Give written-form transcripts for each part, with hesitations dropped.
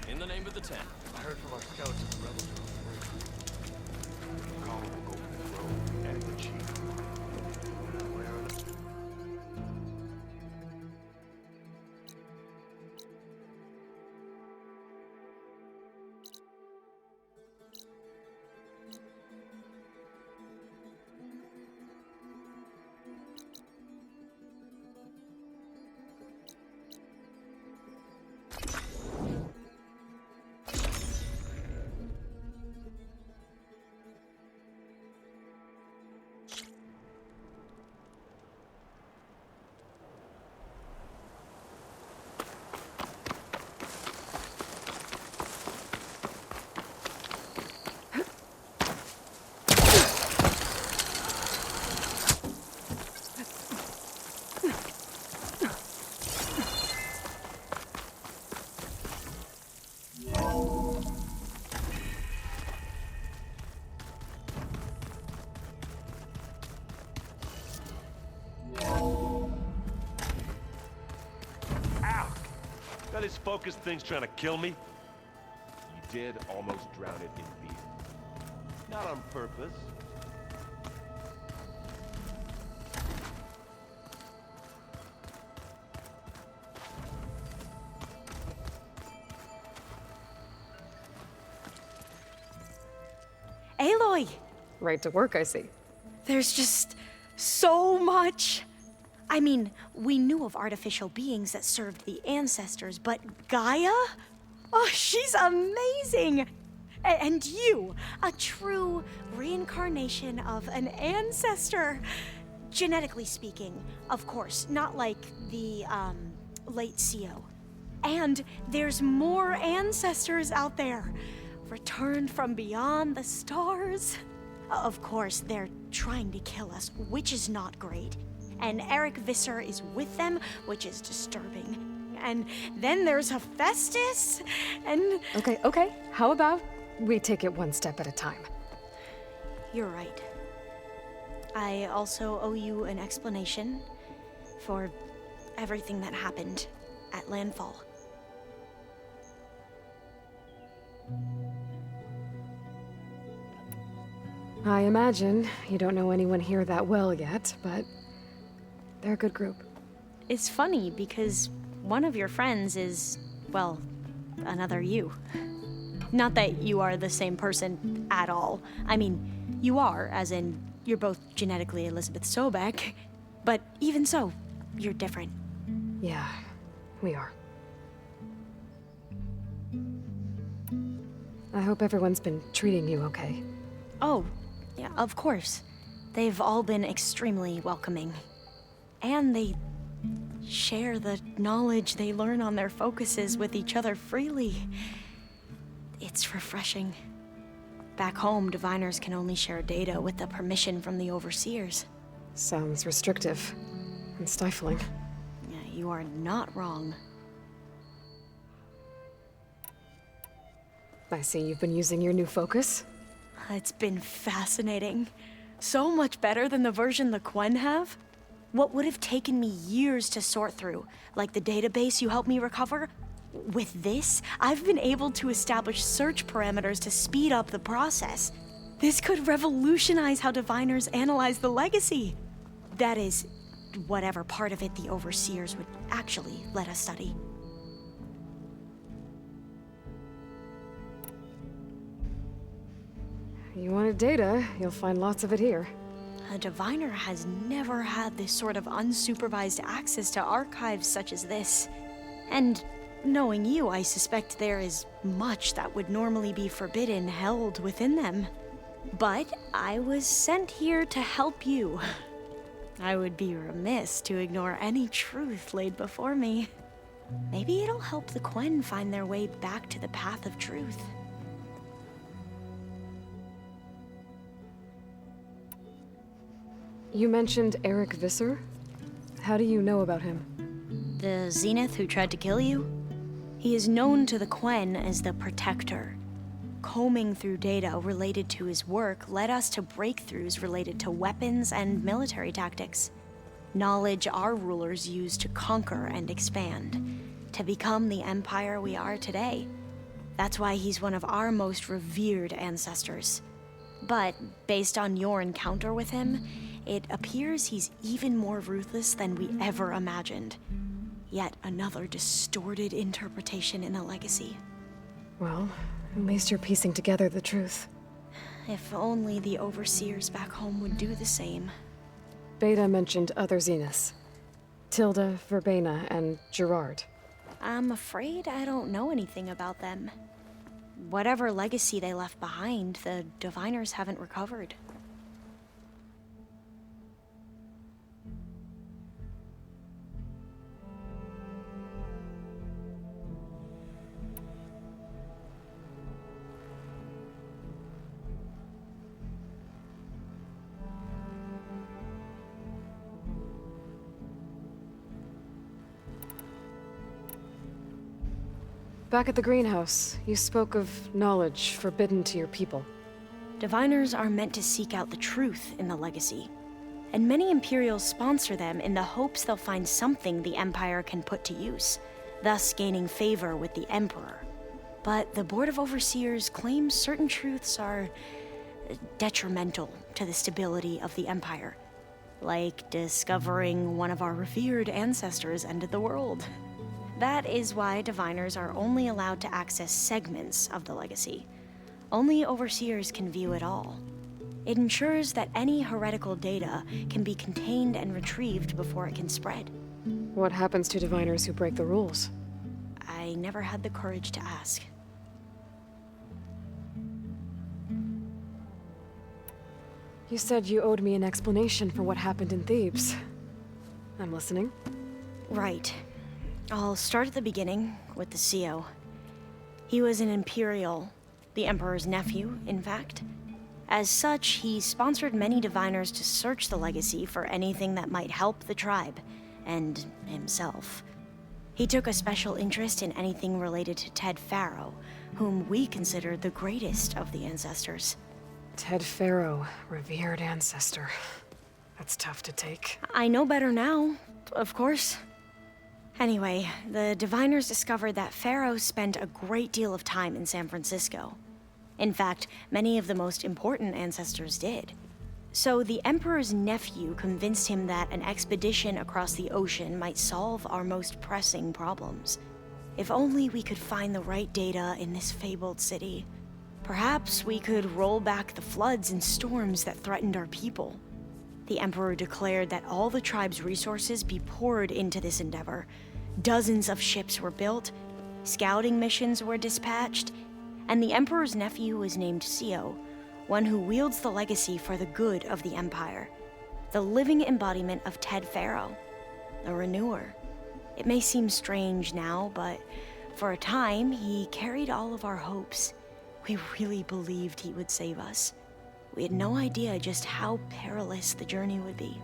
In the name of the Ten. I heard from our scouts that the rebels are on the way. Call will go for the road and the chief. Where are the... Got his focused things trying to kill me? You did almost drown it in beer. Not on purpose. Aloy! Right to work, I see. There's just so much. I mean, we knew of artificial beings that served the ancestors, but Gaia? Oh, she's amazing! And you, a true reincarnation of an ancestor. Genetically speaking, of course, not like the, late CO. And there's more ancestors out there, returned from beyond the stars. Of course, they're trying to kill us, which is not great. And Eric Visser is with them, which is disturbing. And then there's Hephaestus, and... Okay. How about we take it one step at a time? You're right. I also owe you an explanation for everything that happened at Landfall. I imagine you don't know anyone here that well yet, but they're a good group. It's funny because one of your friends is, well, another you. Not that you are the same person at all. I mean, you are, as in, you're both genetically Elizabeth Sobek, but even so, you're different. Yeah, we are. I hope everyone's been treating you okay. Oh, yeah, of course. They've all been extremely welcoming. And they share the knowledge they learn on their focuses with each other freely. It's refreshing. Back home, diviners can only share data with the permission from the overseers. Sounds restrictive and stifling. Yeah, you are not wrong. I see you've been using your new focus. It's been fascinating. So much better than the version the Quen have. What would have taken me years to sort through, like the database you helped me recover, with this, I've been able to establish search parameters to speed up the process. This could revolutionize how diviners analyze the legacy. That is, whatever part of it the overseers would actually let us study. You wanted data, you'll find lots of it here. A diviner has never had this sort of unsupervised access to archives such as this. And knowing you, I suspect there is much that would normally be forbidden held within them. But I was sent here to help you. I would be remiss to ignore any truth laid before me. Maybe it'll help the Quen find their way back to the path of truth. You mentioned Eric Visser? How do you know about him? The Zenith who tried to kill you? He is known to the Quen as the Protector. Combing through data related to his work led us to breakthroughs related to weapons and military tactics. Knowledge our rulers used to conquer and expand. to become the empire we are today. That's why he's one of our most revered ancestors. But based on your encounter with him, it appears he's even more ruthless than we ever imagined. Yet another distorted interpretation in the legacy. Well, at least you're piecing together the truth. If only the overseers back home would do the same. Beta mentioned other Zeniths. Tilda, Verbena, and Gerard. I'm afraid I don't know anything about them. Whatever legacy they left behind, the Diviners haven't recovered. Back at the greenhouse, you spoke of knowledge forbidden to your people. Diviners are meant to seek out the truth in the legacy, and many Imperials sponsor them in the hopes they'll find something the Empire can put to use, thus gaining favor with the Emperor. But the Board of Overseers claims certain truths are detrimental to the stability of the Empire, like discovering one of our revered ancestors ended the world. That is why Diviners are only allowed to access segments of the legacy. Only Overseers can view it all. It ensures that any heretical data can be contained and retrieved before it can spread. What happens to Diviners who break the rules? I never had the courage to ask. You said you owed me an explanation for what happened in Thebes. I'm listening. Right. I'll start at the beginning with the CEO. He was an Imperial, the Emperor's nephew, in fact. As such, he sponsored many Diviners to search the legacy for anything that might help the tribe, and himself. He took a special interest in anything related to Ted Faro, whom we considered the greatest of the ancestors. Ted Faro, revered ancestor. That's tough to take. I know better now, of course. Anyway, the Diviners discovered that Faro spent a great deal of time in San Francisco. In fact, many of the most important ancestors did. So the Emperor's nephew convinced him that an expedition across the ocean might solve our most pressing problems. If only we could find the right data in this fabled city. Perhaps we could roll back the floods and storms that threatened our people. The Emperor declared that all the tribe's resources be poured into this endeavor. Dozens of ships were built, scouting missions were dispatched, and the Emperor's nephew was named CEO, one who wields the legacy for the good of the Empire. The living embodiment of Ted Faro, the Renewer. It may seem strange now, but for a time, he carried all of our hopes. We really believed he would save us. We had no idea just how perilous the journey would be.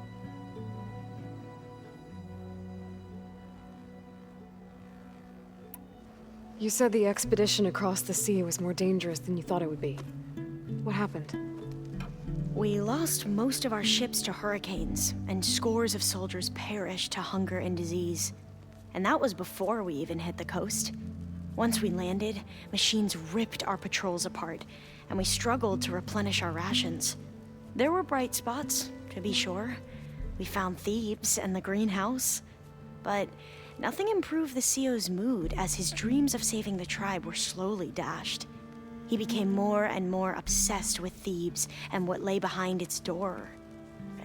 You said the expedition across the sea was more dangerous than you thought it would be. What happened? We lost most of our ships to hurricanes, and scores of soldiers perished to hunger and disease. And that was before we even hit the coast. Once we landed, machines ripped our patrols apart, and we struggled to replenish our rations. There were bright spots, to be sure. We found Thebes and the greenhouse, but nothing improved the CEO's mood as his dreams of saving the tribe were slowly dashed. He became more and more obsessed with Thebes and what lay behind its door,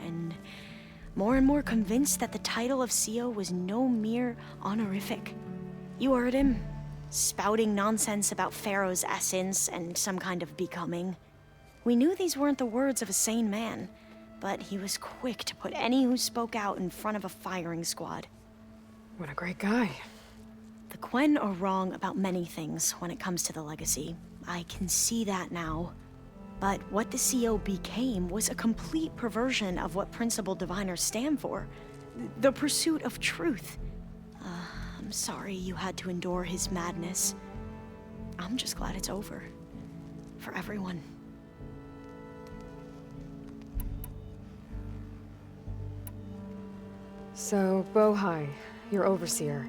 and more convinced that the title of CEO was no mere honorific. You heard him, spouting nonsense about Pharaoh's essence and some kind of becoming. We knew these weren't the words of a sane man, but he was quick to put any who spoke out in front of a firing squad. What a great guy. The Quen are wrong about many things when it comes to the legacy. I can see that now. But what the CEO became was a complete perversion of what principled diviners stand for. The pursuit of truth. I'm sorry you had to endure his madness. I'm just glad it's over. For everyone. So, Bohai, your overseer.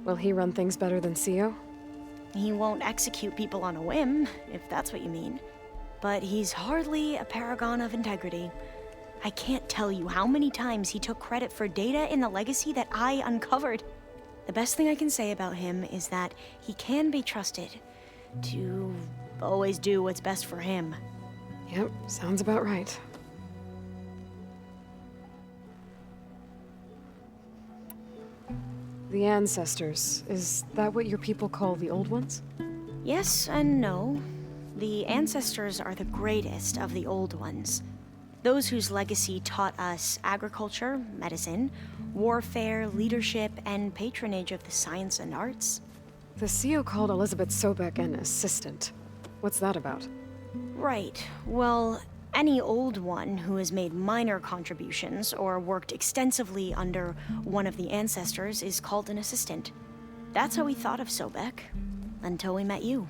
Will he run things better than CEO? He won't execute people on a whim, if that's what you mean. But he's hardly a paragon of integrity. I can't tell you how many times he took credit for data in the legacy that I uncovered. The best thing I can say about him is that he can be trusted to always do what's best for him. Yep, sounds about right. The ancestors, is that what your people call the old ones? Yes and no. The ancestors are the greatest of the old ones. Those whose legacy taught us agriculture, medicine, warfare, leadership, and patronage of the science and arts. The CEO called Elizabeth Sobek an assistant. What's that about? Right. Well, any old one who has made minor contributions or worked extensively under one of the ancestors is called an assistant. That's how we thought of Sobek, until we met you.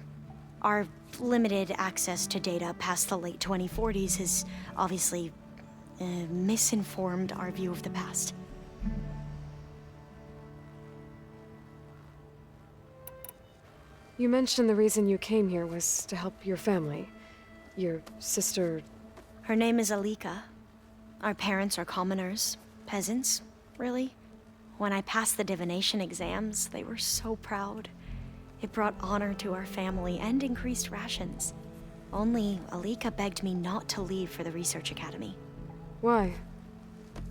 Our limited access to data past the late 2040s has obviously misinformed our view of the past. You mentioned the reason you came here was to help your family. Your sister... Her name is Alika. Our parents are commoners, peasants, really. When I passed the divination exams, they were so proud. It brought honor to our family and increased rations. Only Alika begged me not to leave for the research academy. Why?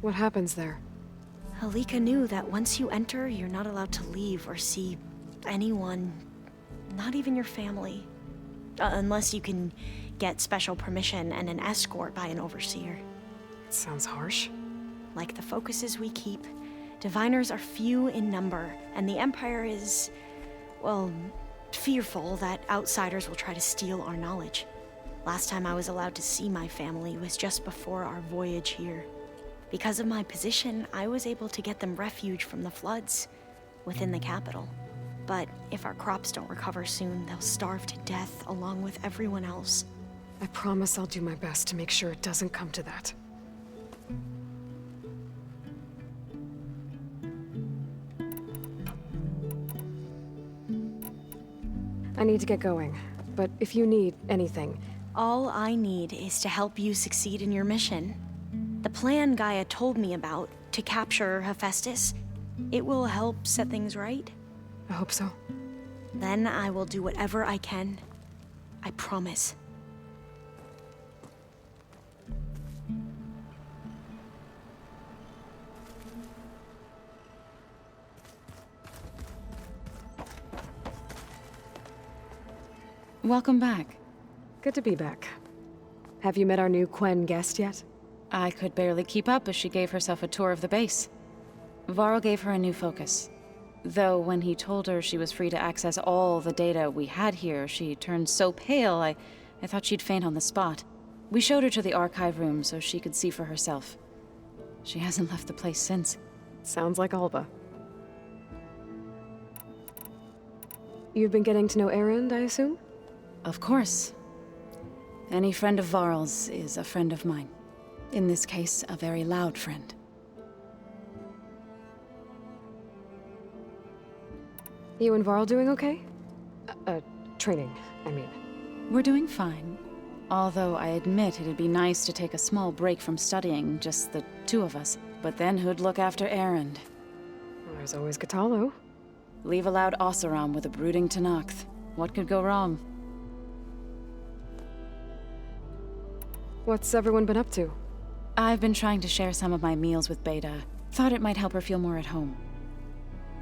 What happens there? Alika knew that once you enter, you're not allowed to leave or see anyone, not even your family. Unless you can get special permission and an escort by an overseer. It sounds harsh. Like the focuses we keep, diviners are few in number, and the Empire is, well, fearful that outsiders will try to steal our knowledge. Last time I was allowed to see my family was just before our voyage here. Because of my position, I was able to get them refuge from the floods within the capital. But if our crops don't recover soon, they'll starve to death along with everyone else. I promise I'll do my best to make sure it doesn't come to that. I need to get going, but if you need anything... All I need is to help you succeed in your mission. The plan Gaia told me about, to capture Hephaestus, it will help set things right. I hope so. Then I will do whatever I can. I promise. Welcome back. Good to be back. Have you met our new Quen guest yet? I could barely keep up as she gave herself a tour of the base. Varl gave her a new focus. Though when he told her she was free to access all the data we had here, she turned so pale I thought she'd faint on the spot. We showed her to the archive room so she could see for herself. She hasn't left the place since. Sounds like Alba. You've been getting to know Erend, I assume? Of course. Any friend of Varl's is a friend of mine. In this case, a very loud friend. You and Varl doing okay? Training, I mean. We're doing fine. Although I admit it'd be nice to take a small break from studying, just the two of us. But then who'd look after Erend? Well, there's always Katalo. Leave a loud Oseram with a brooding Tenakth. What could go wrong? What's everyone been up to? I've been trying to share some of my meals with Beta. Thought it might help her feel more at home.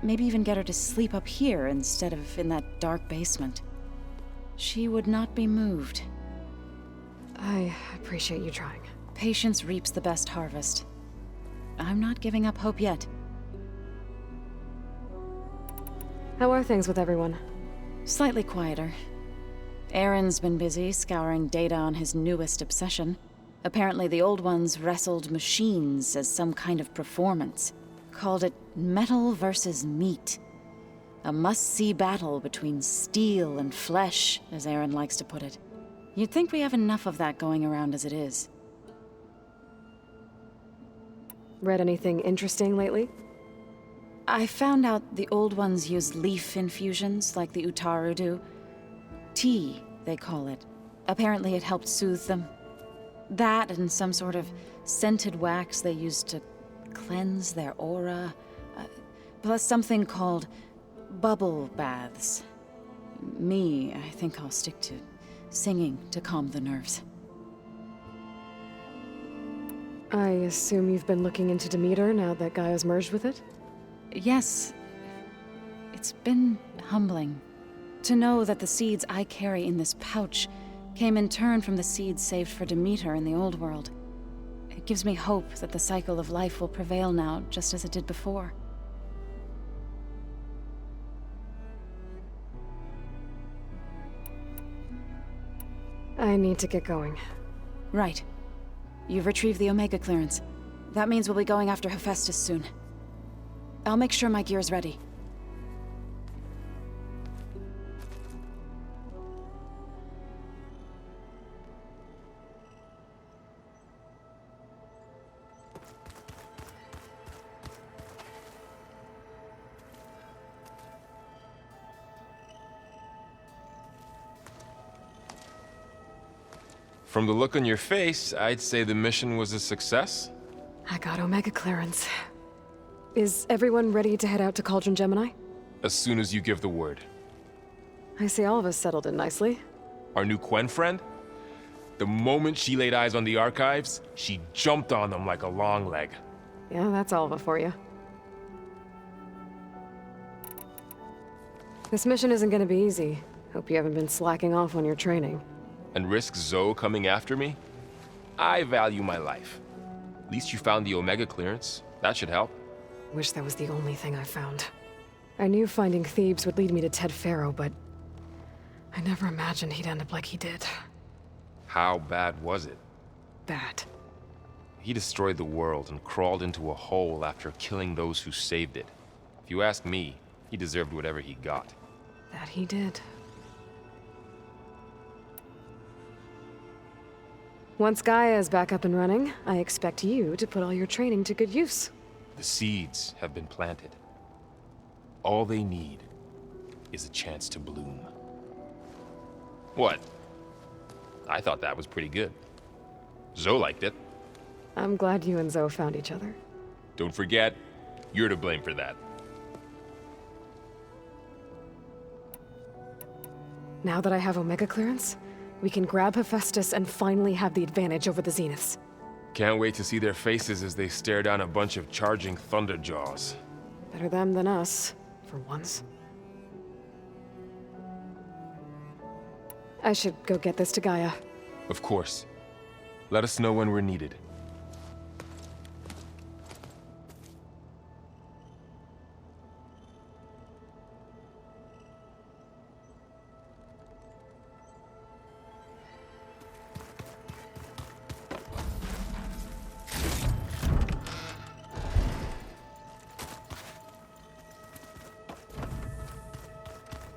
Maybe even get her to sleep up here instead of in that dark basement. She would not be moved. I appreciate you trying. Patience reaps the best harvest. I'm not giving up hope yet. How are things with everyone? Slightly quieter. Aaron's been busy scouring data on his newest obsession. Apparently the old ones wrestled machines as some kind of performance. Called it metal versus meat. A must-see battle between steel and flesh, as Aaron likes to put it. You'd think we have enough of that going around as it is. Read anything interesting lately? I found out the old ones used leaf infusions like the Utaru do. Tea, they call it. Apparently it helped soothe them. That and some sort of scented wax they used to cleanse their aura. Plus something called bubble baths. Me, I think I'll stick to singing to calm the nerves. I assume you've been looking into Demeter now that Gaia's merged with it? Yes. It's been humbling to know that the seeds I carry in this pouch came in turn from the seeds saved for Demeter in the old world. It gives me hope that the cycle of life will prevail now, just as it did before. I need to get going. Right. You've retrieved the Omega clearance. That means we'll be going after Hephaestus soon. I'll make sure my gear's ready. From the look on your face, I'd say the mission was a success. I got Omega clearance. Is everyone ready to head out to Cauldron Gemini? As soon as you give the word. I see all of us settled in nicely. Our new Quen friend? The moment she laid eyes on the archives, she jumped on them like a long leg. Yeah, that's Alva for you. This mission isn't gonna be easy. Hope you haven't been slacking off on your training. And risk Zoe coming after me? I value my life. At least you found the Omega clearance. That should help. Wish that was the only thing I found. I knew finding Thebes would lead me to Ted Faro, but I never imagined he'd end up like he did. How bad was it? Bad. He destroyed the world and crawled into a hole after killing those who saved it. If you ask me, he deserved whatever he got. That he did. Once Gaia is back up and running, I expect you to put all your training to good use. The seeds have been planted. All they need is a chance to bloom. What? I thought that was pretty good. Zoe liked it. I'm glad you and Zoe found each other. Don't forget, you're to blame for that. Now that I have Omega clearance, we can grab Hephaestus and finally have the advantage over the Zeniths. Can't wait to see their faces as they stare down a bunch of charging Thunderjaws. Better them than us, for once. I should go get this to Gaia. Of course. Let us know when we're needed.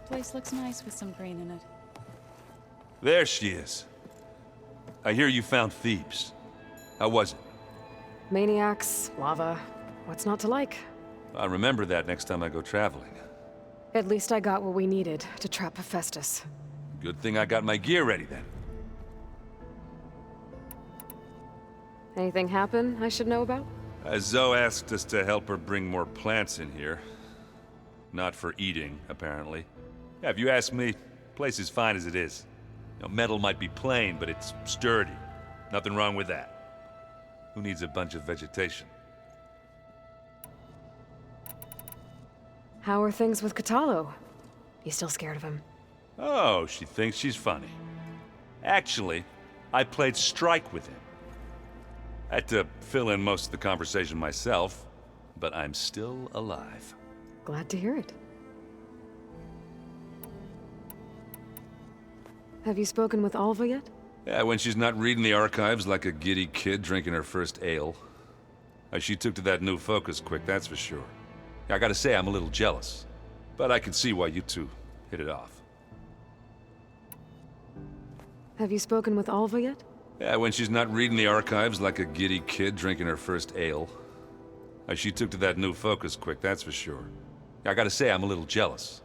Place looks nice with some green in it. There she is. I hear you found Thebes. How was it? Maniacs, lava, what's not to like? I'll remember that next time I go traveling. At least I got what we needed to trap Hephaestus. Good thing I got my gear ready then. Anything happen I should know about? Zoe asked us to help her bring more plants in here. Not for eating, apparently. Yeah, if you ask me, the place is fine as it is. You know, metal might be plain, but it's sturdy. Nothing wrong with that. Who needs a bunch of vegetation? How are things with Katalo? You still scared of him? Oh, she thinks she's funny. Actually, I played strike with him. I had to fill in most of the conversation myself, but I'm still alive. Glad to hear it. Have you spoken with Alva yet? Yeah, when she's not reading the archives like a giddy kid drinking her first ale. She took to that new focus quick, that's for sure. I gotta say, I'm a little jealous. But I can see why you two hit it off. Have you spoken with Alva yet? Yeah, when she's not reading the archives like a giddy kid drinking her first ale. She took to that new focus quick, that's for sure. I gotta say, I'm a little jealous.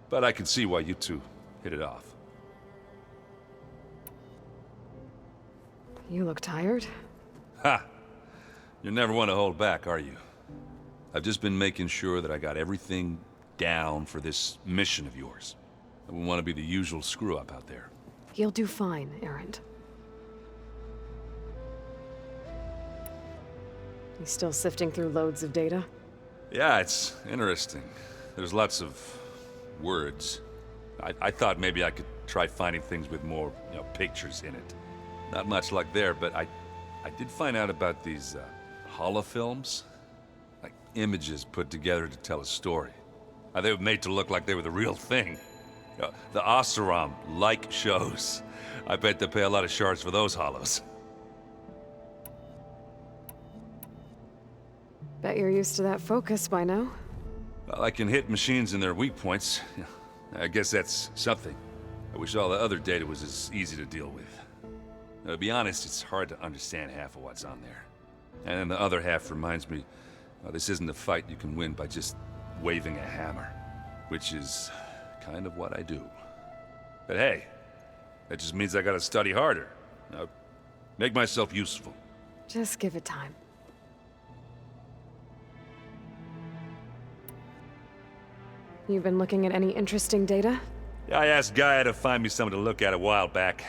But I can see why you two hit it off. You look tired. Ha! You never want to hold back, are you? I've just been making sure that I got everything down for this mission of yours. I wouldn't want to be the usual screw-up out there. You'll do fine, Erend. You still sifting through loads of data? Yeah, it's interesting. There's lots of words. I thought maybe I could try finding things with more, pictures in it. Not much luck there, but I did find out about these holofilms. Like images put together to tell a story. They were made to look like they were the real thing. The Oseram-like shows. I bet they pay a lot of shards for those hollows. Bet you're used to that focus by now. Well, I can hit machines in their weak points. I guess that's something. I wish all the other data was as easy to deal with. Now, to be honest, it's hard to understand half of what's on there. And then the other half reminds me, this isn't a fight you can win by just waving a hammer. Which is kind of what I do. But hey, that just means I gotta study harder. Make myself useful. Just give it time. You've been looking at any interesting data? Yeah, I asked Gaia to find me something to look at a while back.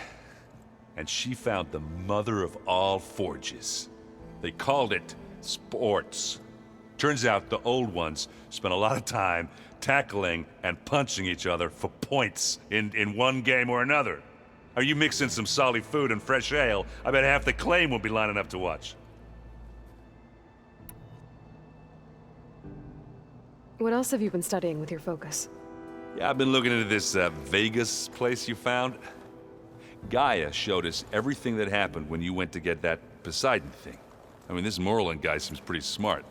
And she found the mother of all forges. They called it sports. Turns out the old ones spent a lot of time tackling and punching each other for points in one game or another. Are you mixing some solid food and fresh ale? I bet half the claim will be lining up to watch. What else have you been studying with your focus? Yeah, I've been looking into this Vegas place you found. Gaia showed us everything that happened when you went to get that Poseidon thing. I mean, this Morlun guy seems pretty smart.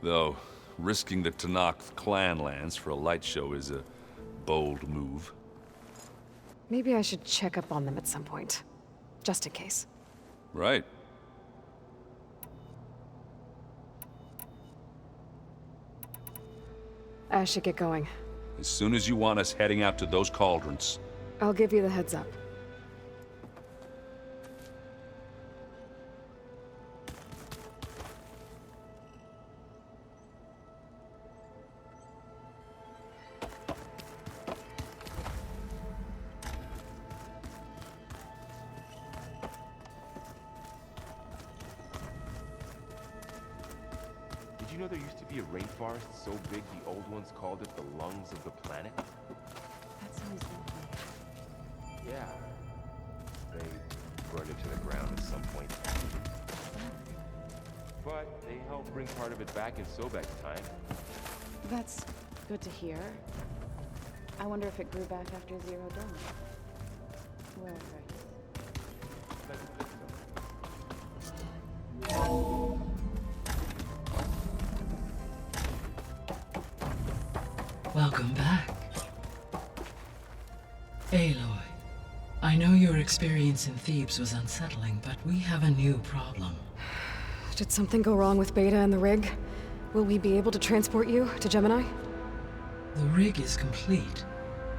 Though, risking the Tenakth clan lands for a light show is a bold move. Maybe I should check up on them at some point. Just in case. Right. I should get going. As soon as you want us heading out to those cauldrons. I'll give you the heads up. Did you know there used to be a rainforest so big the old ones called it the lungs of the planet? That sounds lovely. Yeah. They burned it to the ground at some point. But they helped bring part of it back in Sobek's time. That's good to hear. I wonder if it grew back after Zero Dawn. Where Like a system. Welcome back. Aloy, I know your experience in Thebes was unsettling, but we have a new problem. Did something go wrong with Beta and the rig? Will we be able to transport you to Gemini? The rig is complete.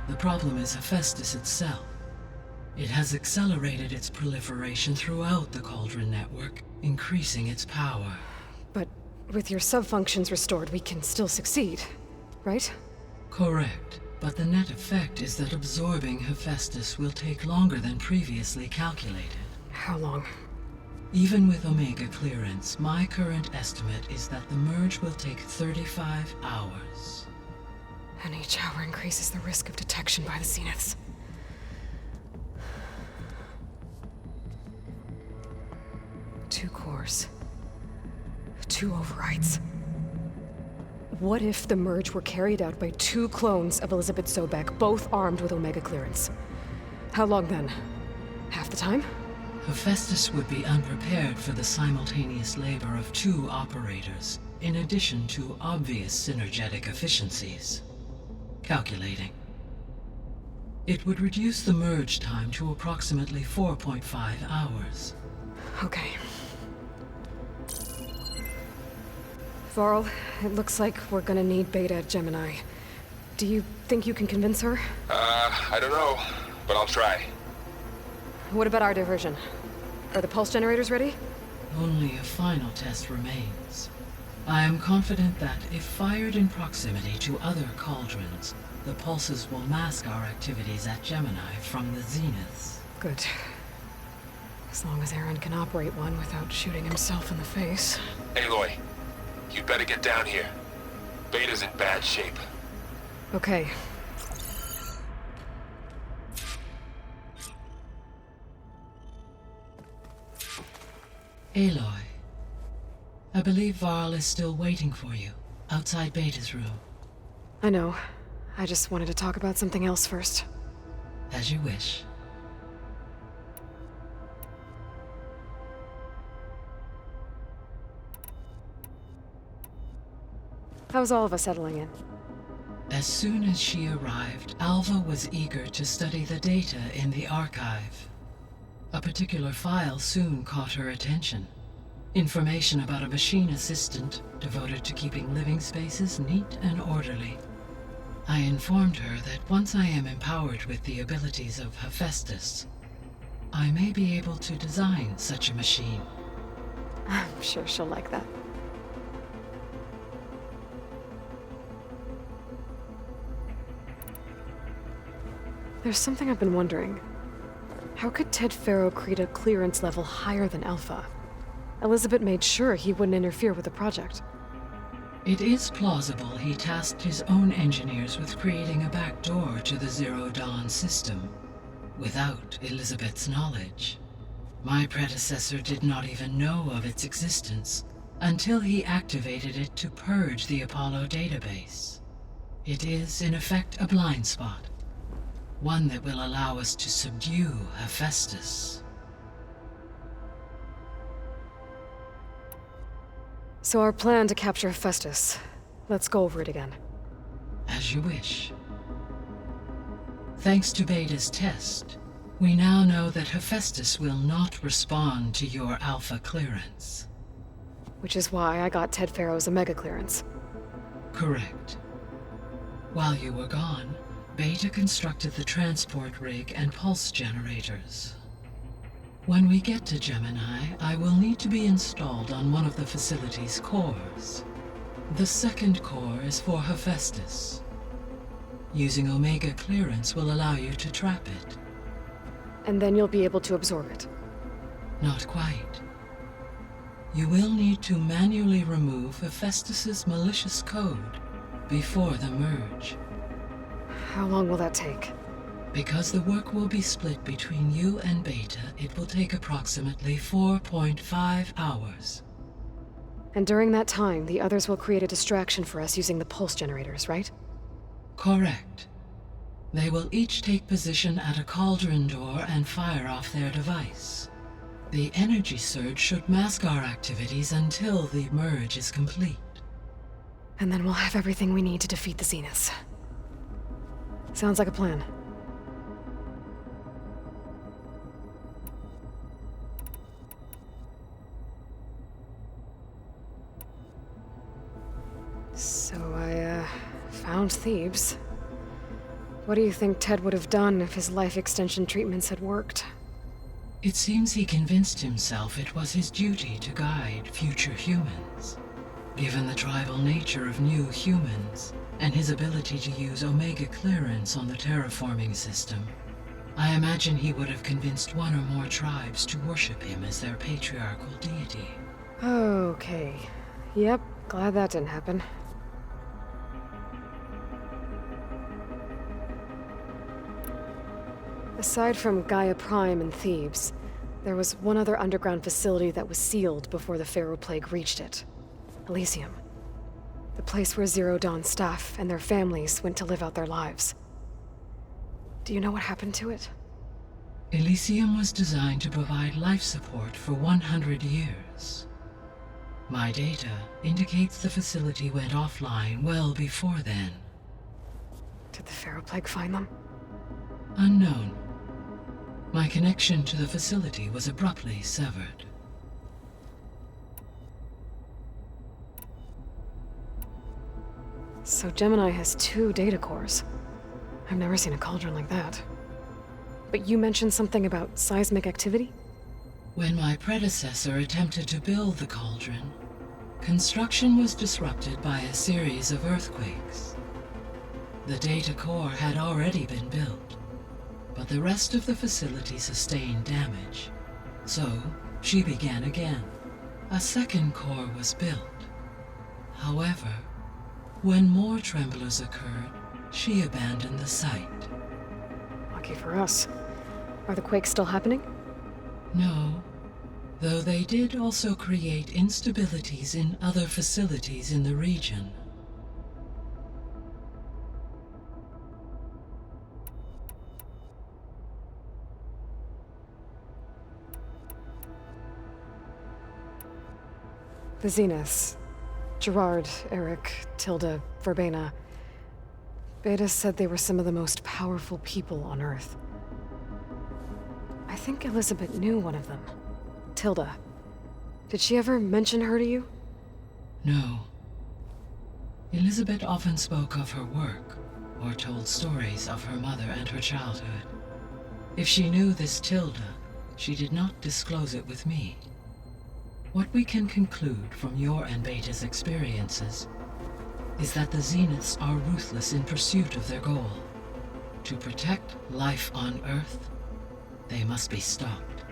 The problem is Hephaestus itself. It has accelerated its proliferation throughout the Cauldron network, increasing its power. But with your sub-functions restored, we can still succeed, right? Correct, but the net effect is that absorbing Hephaestus will take longer than previously calculated. How long? Even with Omega clearance, my current estimate is that the merge will take 35 hours. And each hour increases the risk of detection by the Zeniths. Two cores. Two overrides. What if the merge were carried out by two clones of Elizabeth Sobek, both armed with Omega clearance? How long then? Half the time? Hephaestus would be unprepared for the simultaneous labor of two operators, in addition to obvious synergetic efficiencies. Calculating. It would reduce the merge time to approximately 4.5 hours. Okay. Varl, it looks like we're gonna need Beta at Gemini. Do you think you can convince her? I don't know, but I'll try. What about our diversion? Are the pulse generators ready? Only a final test remains. I am confident that if fired in proximity to other cauldrons, the pulses will mask our activities at Gemini from the zeniths. Good. As long as Aaron can operate one without shooting himself in the face. Aloy, you'd better get down here. Beta's in bad shape. Okay. Aloy, I believe Varl is still waiting for you, outside Beta's room. I know. I just wanted to talk about something else first. As you wish. How's all of us settling in? As soon as she arrived, Alva was eager to study the data in the archive. A particular file soon caught her attention. Information about a machine assistant devoted to keeping living spaces neat and orderly. I informed her that once I am empowered with the abilities of Hephaestus, I may be able to design such a machine. I'm sure she'll like that. There's something I've been wondering. How could Ted Faro create a clearance level higher than Alpha? Elizabeth made sure he wouldn't interfere with the project. It is plausible he tasked his own engineers with creating a backdoor to the Zero Dawn system, without Elizabeth's knowledge. My predecessor did not even know of its existence until he activated it to purge the Apollo database. It is, in effect, a blind spot. One that will allow us to subdue Hephaestus. So our plan to capture Hephaestus. Let's go over it again. As you wish. Thanks to Beta's test, we now know that Hephaestus will not respond to your Alpha clearance. Which is why I got Ted Faro's Omega clearance. Correct. While you were gone, Beta constructed the transport rig and pulse generators. When we get to Gemini, I will need to be installed on one of the facility's cores. The second core is for Hephaestus. Using Omega clearance will allow you to trap it. And then you'll be able to absorb it. Not quite. You will need to manually remove Hephaestus's malicious code before the merge. How long will that take? Because the work will be split between you and Beta, it will take approximately 4.5 hours. And during that time, the others will create a distraction for us using the pulse generators, right? Correct. They will each take position at a cauldron door and fire off their device. The energy surge should mask our activities until the merge is complete. And then we'll have everything we need to defeat the Zeniths. Sounds like a plan. So I, found Thebes. What do you think Ted would have done if his life extension treatments had worked? It seems he convinced himself it was his duty to guide future humans. Given the tribal nature of new humans, and his ability to use Omega clearance on the terraforming system, I imagine he would have convinced one or more tribes to worship him as their patriarchal deity. Okay. Yep, glad that didn't happen. Aside from Gaia Prime and Thebes, there was one other underground facility that was sealed before the Pharaoh Plague reached it. Elysium. The place where Zero Dawn staff and their families went to live out their lives. Do you know what happened to it? Elysium was designed to provide life support for 100 years. My data indicates the facility went offline well before then. Did the Pharaoh Plague find them? Unknown. My connection to the facility was abruptly severed. So Gemini has 2 data cores. I've never seen a cauldron like that. But you mentioned something about seismic activity? When my predecessor attempted to build the cauldron, construction was disrupted by a series of earthquakes. The data core had already been built, but the rest of the facility sustained damage. So, she began again. A second core was built. However, when more tremblers occurred, she abandoned the site. Lucky for us. Are the quakes still happening? No, though they did also create instabilities in other facilities in the region. The Zeniths. Gerard, Eric, Tilda, Verbena. Beta said they were some of the most powerful people on Earth. I think Elizabeth knew one of them. Tilda. Did she ever mention her to you? No. Elizabeth often spoke of her work, or told stories of her mother and her childhood. If she knew this Tilda, she did not disclose it with me. What we can conclude from your and Beta's experiences is that the Zeniths are ruthless in pursuit of their goal. To protect life on Earth, they must be stopped.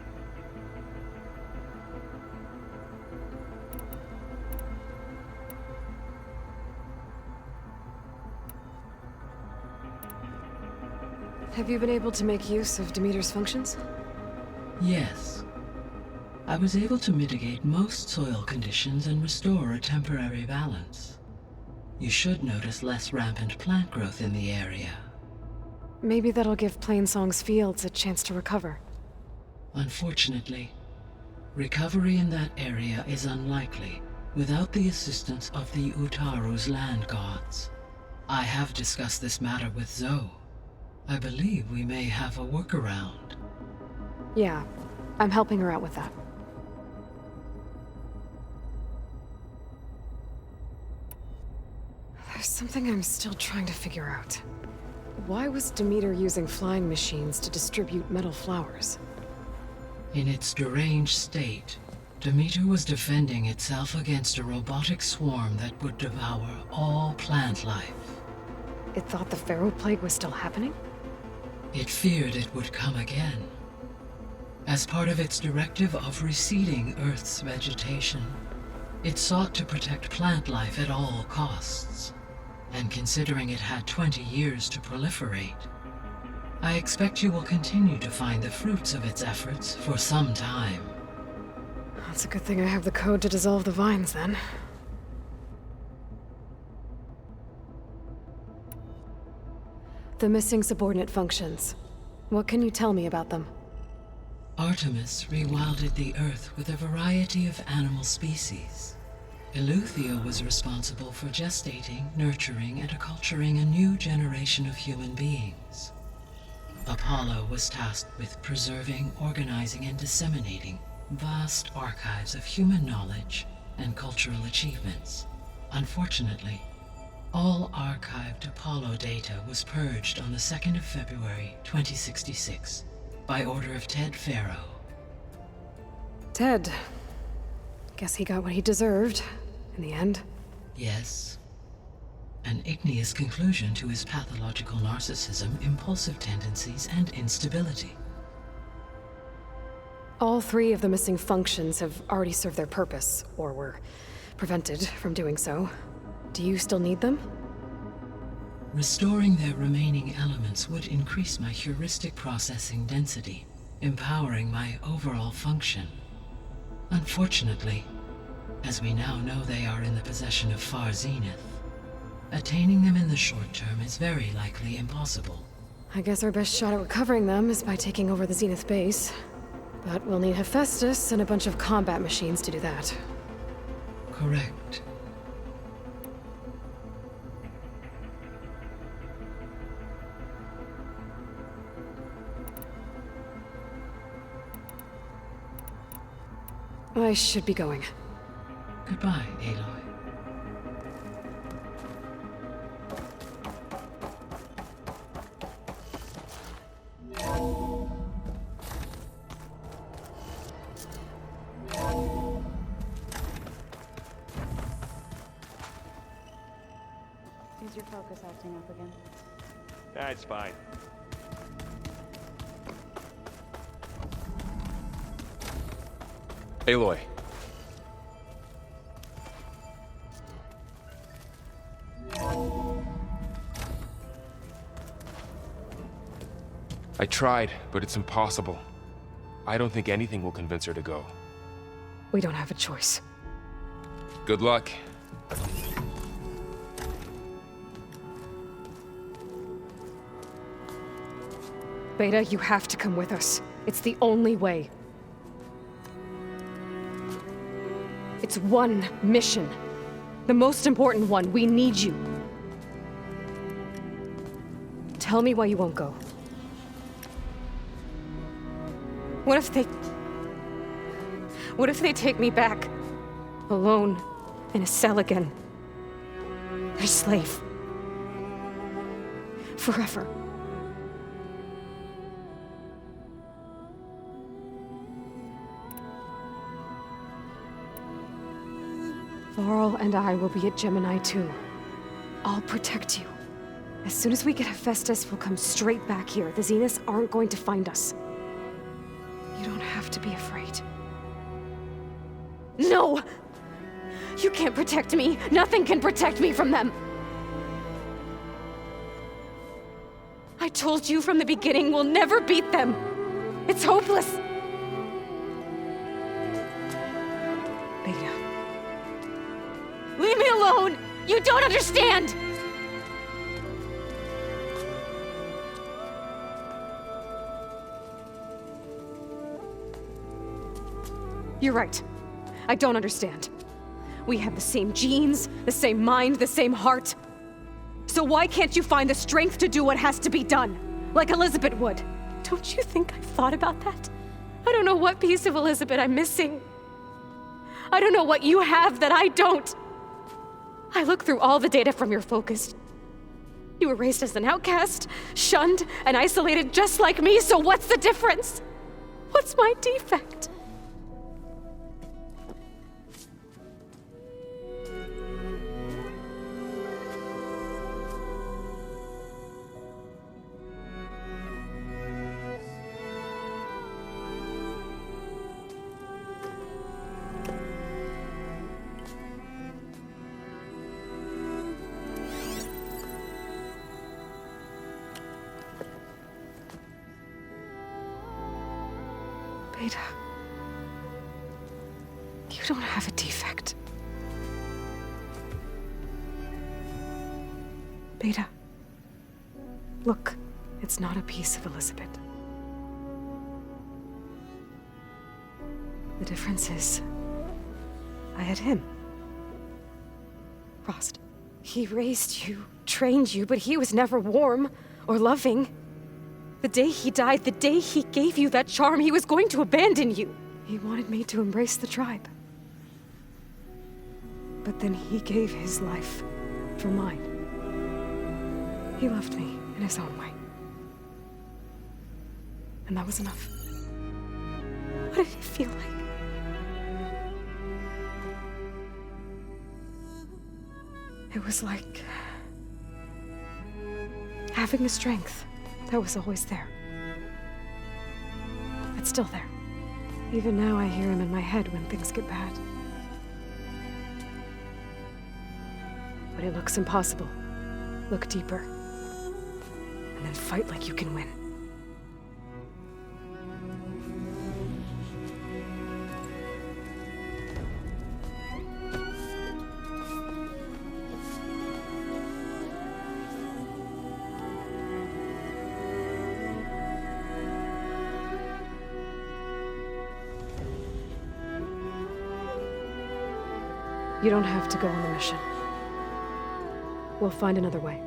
Have you been able to make use of Demeter's functions? Yes. I was able to mitigate most soil conditions and restore a temporary balance. You should notice less rampant plant growth in the area. Maybe that'll give Plainsong's fields a chance to recover. Unfortunately, recovery in that area is unlikely without the assistance of the Utaru's land gods. I have discussed this matter with Zoe. I believe we may have a workaround. Yeah, I'm helping her out with that. There's something I'm still trying to figure out. Why was Demeter using flying machines to distribute metal flowers? In its deranged state, Demeter was defending itself against a robotic swarm that would devour all plant life. It thought the Pharaoh Plague was still happening? It feared it would come again. As part of its directive of receding Earth's vegetation, it sought to protect plant life at all costs. And considering it had 20 years to proliferate, I expect you will continue to find the fruits of its efforts for some time. That's a good thing I have the code to dissolve the vines, then. The missing subordinate functions. What can you tell me about them? Artemis rewilded the Earth with a variety of animal species. Eleuthia was responsible for gestating, nurturing, and acculturating a new generation of human beings. Apollo was tasked with preserving, organizing, and disseminating vast archives of human knowledge and cultural achievements. Unfortunately, all archived Apollo data was purged on the 2nd of February, 2066, by order of Ted Faro. Ted. Guess he got what he deserved, in the end. Yes. An igneous conclusion to his pathological narcissism, impulsive tendencies, and instability. All 3 of the missing functions have already served their purpose, or were prevented from doing so. Do you still need them? Restoring their remaining elements would increase my heuristic processing density, empowering my overall function. Unfortunately, as we now know they are in the possession of Far Zenith, attaining them in the short term is very likely impossible. I guess our best shot at recovering them is by taking over the Zenith base. But we'll need Hephaestus and a bunch of combat machines to do that. Correct. I should be going. Goodbye, Aloy. Is your focus acting up again? That's fine. Aloy. I tried, but it's impossible. I don't think anything will convince her to go. We don't have a choice. Good luck. Beta, you have to come with us. It's the only way. It's one mission. The most important one. We need you. Tell me why you won't go. What if they take me back? Alone, in a cell again. Their slave. Forever. Laurel and I will be at Gemini 2. I'll protect you. As soon as we get Hephaestus, we'll come straight back here. The Zeniths aren't going to find us. You don't have to be afraid. No! You can't protect me! Nothing can protect me from them! I told you from the beginning, we'll never beat them! It's hopeless! Beta. Leave me alone! You don't understand! You're right. I don't understand. We have the same genes, the same mind, the same heart. So why can't you find the strength to do what has to be done? Like Elizabeth would. Don't you think I've thought about that? I don't know what piece of Elizabeth I'm missing. I don't know what you have that I don't. I look through all the data from your focus. You were raised as an outcast, shunned, and isolated just like me, so what's the difference? What's my defect? Beta, you don't have a defect. Beta, look, it's not a piece of Elizabeth. The difference is, I had him. Frost. He raised you, trained you, but he was never warm or loving. The day he died, the day he gave you that charm, he was going to abandon you. He wanted me to embrace the tribe. But then he gave his life for mine. He loved me in his own way. And that was enough. What did it feel like? It was like having the strength that was always there. It's still there. Even now I hear him in my head when things get bad. But it looks impossible. Look deeper. And then fight like you can win. You don't have to go on the mission. We'll find another way.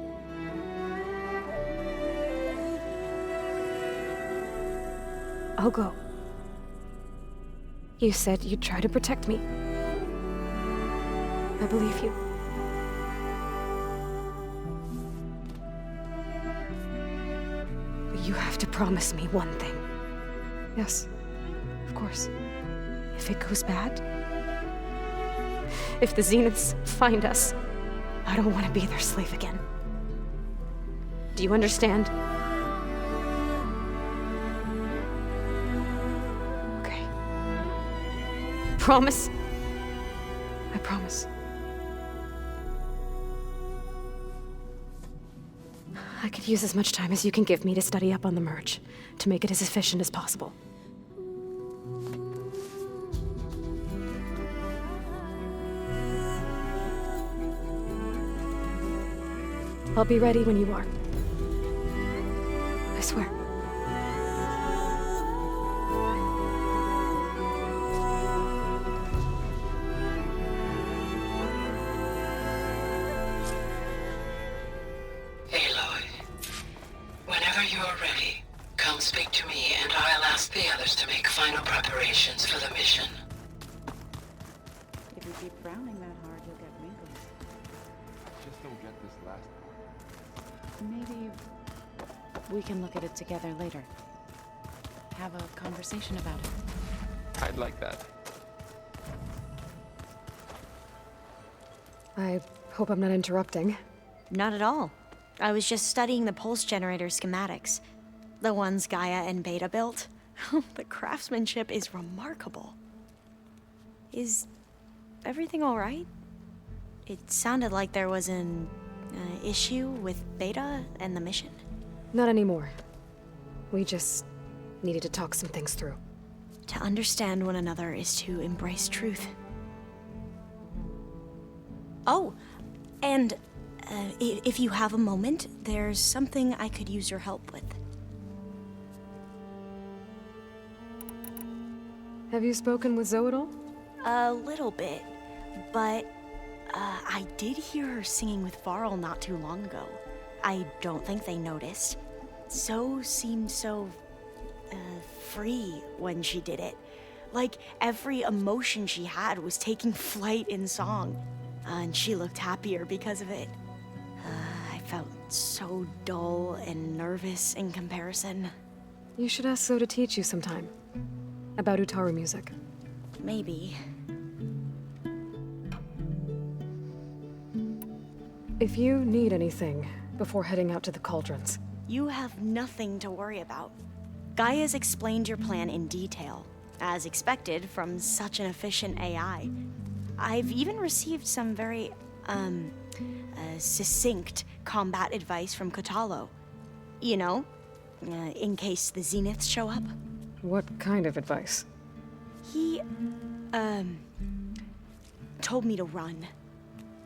I'll go. You said you'd try to protect me. I believe you. But you have to promise me one thing. Yes, of course. If it goes bad, if the Zeniths find us, I don't want to be their slave again. Do you understand? Okay. Promise? I promise. I could use as much time as you can give me to study up on the merge, to make it as efficient as possible. I'll be ready when you are. I swear. Aloy, whenever you're ready, come speak to me and I'll ask the others to make final preparations for the mission. If you keep frowning that hard, you'll get wrinkles. Just don't get this last Maybe we can look at it together later. Have a conversation about it. I'd like that. I hope I'm not interrupting. Not at all. I was just studying the pulse generator schematics. The ones Gaia and Beta built. The craftsmanship is remarkable. Is everything all right? It sounded like there was an issue with Beta and the mission. Not anymore. We just needed to talk some things through. To understand one another is to embrace truth. Oh, and if you have a moment, there's something I could use your help with. Have you spoken with Zoe at all? A little bit, but I did hear her singing with Varl not too long ago. I don't think they noticed. Zoe seemed so free when she did it. Like every emotion she had was taking flight in song. And she looked happier because of it. I felt so dull and nervous in comparison. You should ask Zoe to teach you sometime. About Utaru music. Maybe. If you need anything before heading out to the cauldrons. You have nothing to worry about. Gaia's explained your plan in detail, as expected from such an efficient AI. I've even received some very, succinct combat advice from Kotallo. You know, in case the Zeniths show up. What kind of advice? He, told me to run.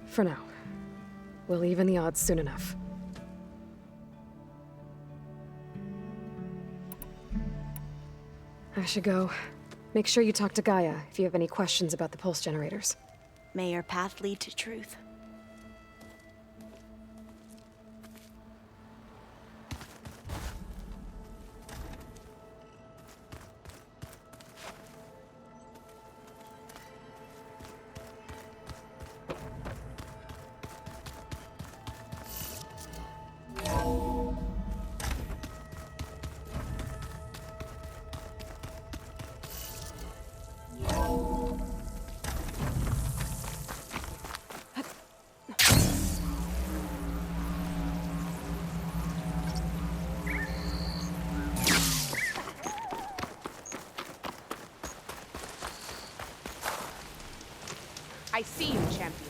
For now. We'll even the odds soon enough. I should go. Make sure you talk to Gaia if you have any questions about the pulse generators. May your path lead to truth. I see you, champion.